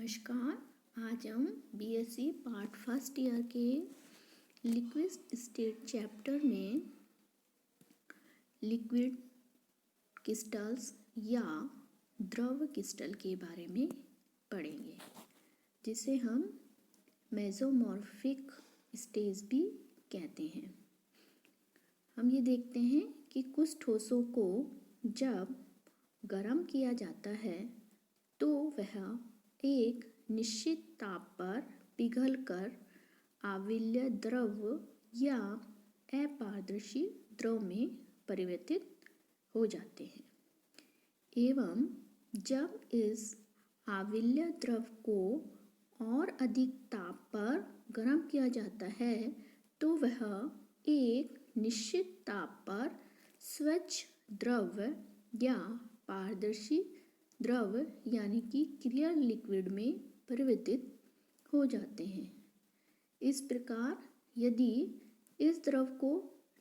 नमस्कार। आज हम बीएससी पार्ट फर्स्ट ईयर के लिक्विड स्टेट चैप्टर में लिक्विड क्रिस्टल्स या द्रव क्रिस्टल के बारे में पढ़ेंगे, जिसे हम मेसोमॉर्फिक स्टेज भी कहते हैं। हम ये देखते हैं कि कुछ ठोसों को जब गर्म किया जाता है तो वह एक निश्चित ताप पर पिघलकर आविल्य द्रव या अपारदर्शी द्रव में परिवर्तित हो जाते हैं एवं जब इस आविल्य द्रव को और अधिक ताप पर गर्म किया जाता है तो वह एक निश्चित ताप पर स्वच्छ द्रव या पारदर्शी द्रव यानी कि क्लियर लिक्विड में परिवर्तित हो जाते हैं। इस प्रकार यदि इस द्रव को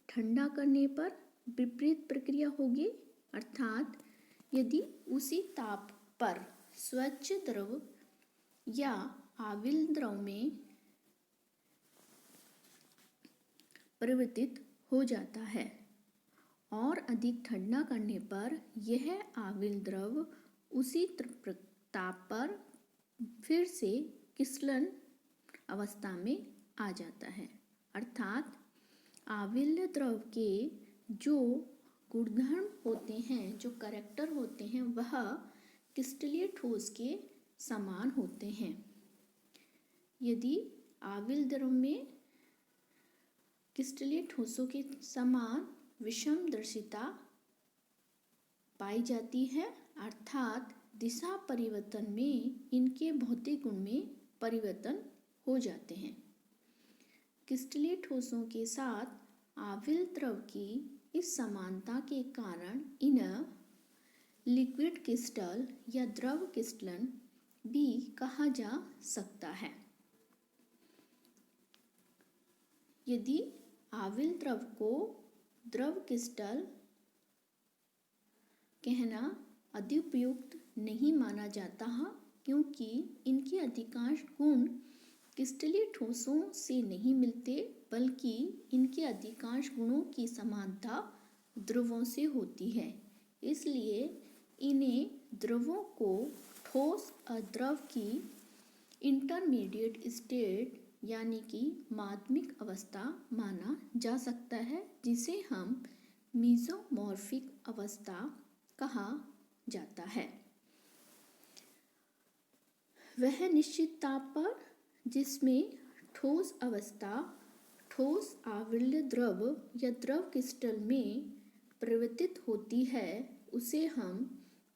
ठंडा करने पर विपरीत प्रक्रिया होगी, अर्थात यदि उसी ताप पर स्वच्छ द्रव या आविल द्रव में परिवर्तित हो जाता है और अधिक ठंडा करने पर यह आविल द्रव उसी ताप पर फिर से क्रिस्टलन अवस्था में आ जाता है, अर्थात आविल द्रव के जो गुणधर्म होते हैं, जो कैरेक्टर होते हैं, वह क्रिस्टलीय ठोस के समान होते हैं। यदि आविल द्रव में क्रिस्टलीय ठोसों के समान विषमदर्शिता पाई जाती है, अर्थात दिशा परिवर्तन में इनके भौतिक गुण में परिवर्तन हो जाते हैं। क्रिस्टलीय ठोसों के साथ आविल द्रव की इस समानता के कारण इन्हें लिक्विड क्रिस्टल या द्रव क्रिस्टलन भी कहा जा सकता है। यदि आविल द्रव को द्रव क्रिस्टल कहना अधिपयुक्त नहीं माना जाता है, क्योंकि इनके अधिकांश गुण क्रिस्टलीय ठोसों से नहीं मिलते, बल्कि इनके अधिकांश गुणों की समानता द्रवों से होती है। इसलिए इन्हें द्रवों को ठोस और द्रव की इंटरमीडिएट स्टेट यानी कि माध्यमिक अवस्था माना जा सकता है, जिसे हम मेसोमॉर्फिक अवस्था कहा जाता है। वह निश्चित ताप पर जिसमें ठोस अवस्था ठोस आविल्य द्रव या द्रव क्रिस्टल में परिवर्तित होती है, उसे हम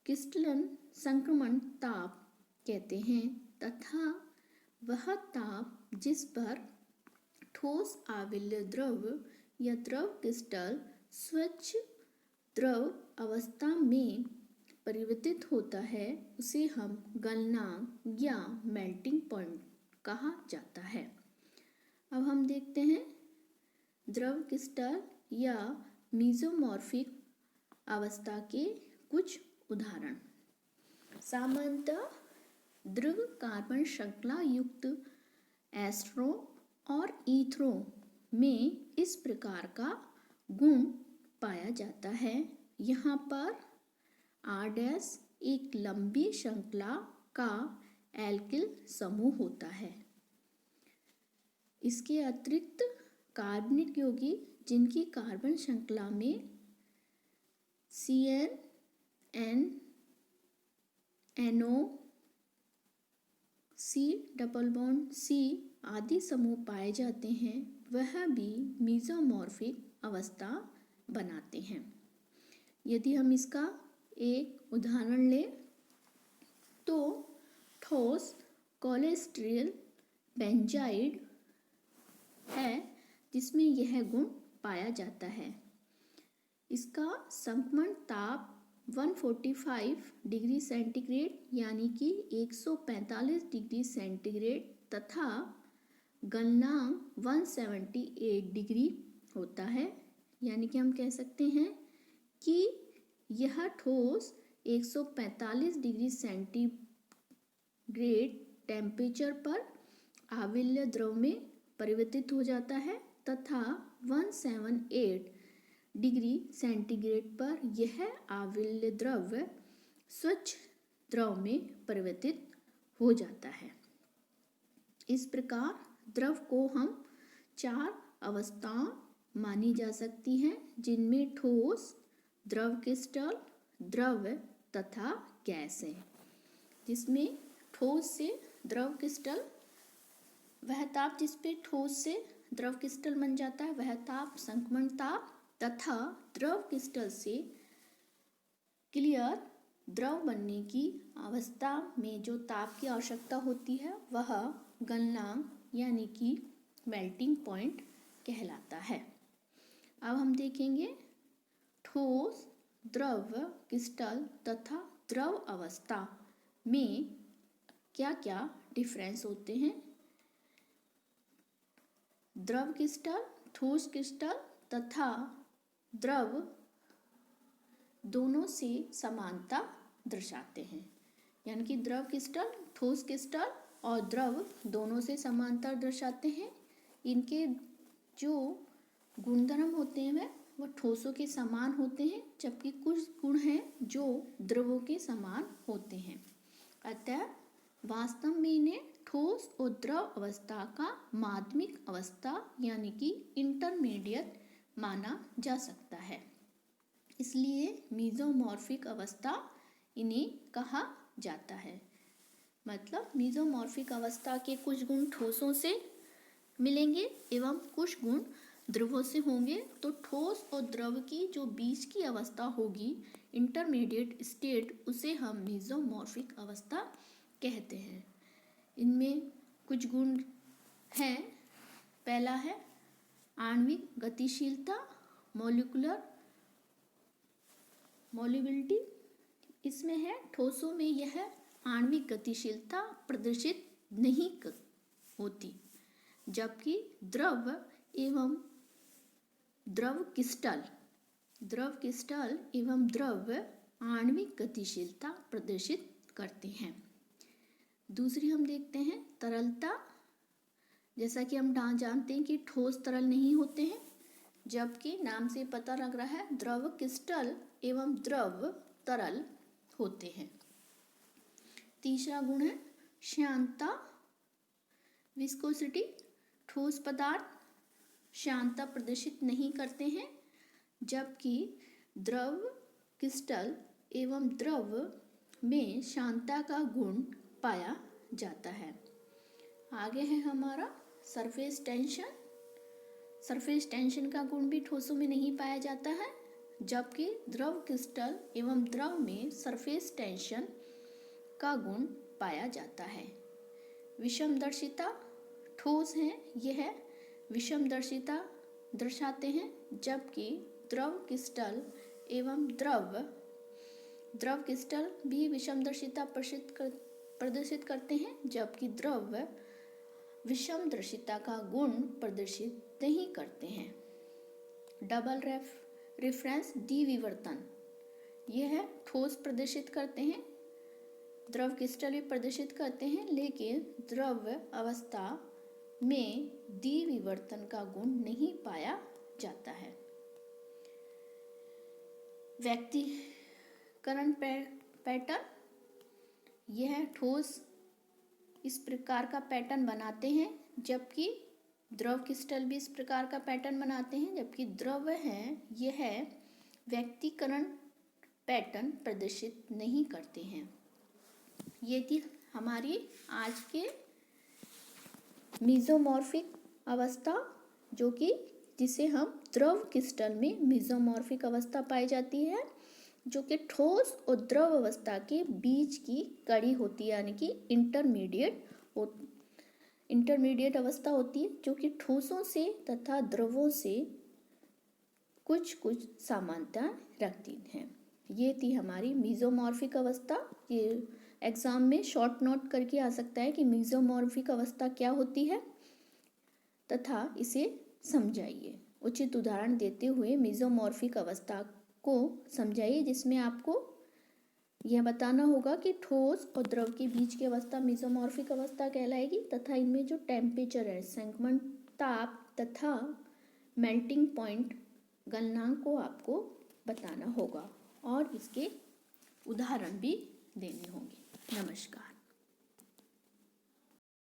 क्रिस्टलन संक्रमण ताप कहते हैं, तथा वह ताप जिस पर ठोस आविल्य द्रव या द्रव क्रिस्टल स्वच्छ द्रव अवस्था में परिवर्तित होता है, उसे हम गलनांक या मेल्टिंग पॉइंट कहा जाता है। अब हम देखते हैं द्रव क्रिस्टल या मेसोमॉर्फिक अवस्था के कुछ उदाहरण। सामान्यतः द्रव कार्बन श्रृंखला युक्त एस्टरो और ईथरो में इस प्रकार का गुण पाया जाता है। यहाँ पर R' एक लंबी श्रृंखला का एल्किल समूह होता है। इसके अतिरिक्त कार्बनिक यौगिक जिनकी कार्बन श्रृंखला में CN, N, NO, C double bond C आदि समूह पाए जाते हैं, वह भी मेसोमॉर्फिक अवस्था बनाते हैं। यदि हम इसका एक उदाहरण लें तो ठोस कोलेस्टेरॉल बेंजाइड है, जिसमें यह गुण पाया जाता है। इसका संक्रमण ताप 145 डिग्री सेंटीग्रेड यानी कि 145 डिग्री सेंटीग्रेड तथा गलनांक 178 डिग्री होता है, यानी कि हम कह सकते हैं कि यह ठोस 145 डिग्री सेंटीग्रेड टेम्परेचर पर आविल्य द्रव में परिवर्तित हो जाता है तथा 178 डिग्री सेंटीग्रेड पर यह आविल्य द्रव स्वच्छ द्रव में परिवर्तित हो जाता है। इस प्रकार द्रव को हम 4 अवस्थाओं मानी जा सकती हैं, जिनमें ठोस, द्रव क्रिस्टल, द्रव तथा गैस है। जिसमें ठोस से द्रव क्रिस्टल, वह ताप जिस पे ठोस से द्रव क्रिस्टल बन जाता है वह ताप संक्रमण ताप, तथा द्रव क्रिस्टल से क्लियर द्रव बनने की अवस्था में जो ताप की आवश्यकता होती है वह गलनांक यानी कि मेल्टिंग पॉइंट कहलाता है। अब हम देखेंगे ठोस, द्रव क्रिस्टल तथा द्रव अवस्था में क्या क्या डिफरेंस होते हैं। द्रव क्रिस्टल, ठोस क्रिस्टल तथा द्रव दोनों से समानता दर्शाते हैं, यानी कि द्रव क्रिस्टल, ठोस क्रिस्टल और द्रव दोनों से समानता दर्शाते हैं। इनके जो गुणधर्म होते हैं वह ठोसों के समान होते हैं, जबकि कुछ गुण हैं जो द्रवों के समान होते हैं। अतः वास्तव में इन्हें ठोस और द्रव अवस्था का माध्यमिक अवस्था यानी कि इंटरमीडिएट माना जा सकता है। इसलिए मीजोमॉर्फिक अवस्था इन्हें कहा जाता है। मतलब मीजोमॉर्फिक अवस्था के कुछ गुण ठोसों से मिलेंगे एवं कुछ गुण द्रवों से होंगे, तो ठोस और द्रव की जो बीच की अवस्था होगी, इंटरमीडिएट स्टेट, उसे हम मीजोमॉर्फिक अवस्था कहते हैं। इनमें कुछ गुण हैं। पहला है आणविक गतिशीलता, मोलिबिलिटी। इसमें है ठोसों में यह आणविक गतिशीलता प्रदर्शित नहीं होती, जबकि द्रव एवं द्रव क्रिस्टल एवं द्रव आणविक गतिशीलता प्रदर्शित करते हैं। दूसरी हम देखते हैं तरलता। जैसा कि हम जानते हैं कि ठोस तरल नहीं होते हैं, जबकि नाम से पता लग रहा है द्रव क्रिस्टल एवं द्रव तरल होते हैं। तीसरा गुण है श्यानता, विस्कोसिटी। ठोस पदार्थ श्यानता प्रदर्शित नहीं करते हैं, जबकि द्रव क्रिस्टल एवं द्रव में श्यानता का गुण पाया जाता है। आगे है हमारा सरफेस टेंशन। सरफेस टेंशन का गुण भी ठोसों में नहीं पाया जाता है, जबकि द्रव क्रिस्टल एवं द्रव में सरफेस टेंशन का गुण पाया जाता है। विषमदर्शिता। ठोस हैं यह विषमदर्शिता दर्शाते हैं, जबकि द्रव क्रिस्टल एवं द्रव क्रिस्टल भी विषमदर्शिता प्रदर्शित करते हैं, जबकि द्रव विषमदर्शिता का गुण प्रदर्शित नहीं करते हैं। डबल रेफरेंस द्विविवर्तन। यह ठोस प्रदर्शित करते हैं, द्रव क्रिस्टल भी प्रदर्शित करते हैं, लेकिन द्रव अवस्था में द्विविवर्तन का गुण नहीं पाया जाता है। व्यक्तीकरण पैटर्न। यह ठोस इस प्रकार का पैटर्न बनाते हैं, जबकि द्रव क्रिस्टल भी इस प्रकार का पैटर्न बनाते हैं, जबकि द्रव है यह व्यक्तीकरण पैटर्न प्रदर्शित नहीं करते हैं। ये थी हमारी आज के मीजोमॉर्फिक अवस्था, जो कि जिसे हम द्रव क्रिस्टल में मीजोमॉर्फिक अवस्था पाई जाती है, जो कि ठोस और द्रव अवस्था के बीच की कड़ी होती है, यानी कि इंटरमीडिएट अवस्था होती है, जो कि ठोसों से तथा द्रवों से कुछ समानता रखती है। ये थी हमारी मीजोमॉर्फिक अवस्था। ये एग्जाम में शॉर्ट नोट करके आ सकता है कि मीजोमॉर्फिक अवस्था क्या होती है तथा इसे समझाइए। उचित उदाहरण देते हुए मीजोमॉर्फिक अवस्था को समझाइए, जिसमें आपको यह बताना होगा कि ठोस और द्रव के बीच की अवस्था मेसोमॉर्फिक अवस्था कहलाएगी तथा इनमें जो टेम्परेचर है, संक्रमण ताप तथा मेल्टिंग पॉइंट गलनांक को आपको बताना होगा और इसके उदाहरण भी देने होंगे। नमस्कार।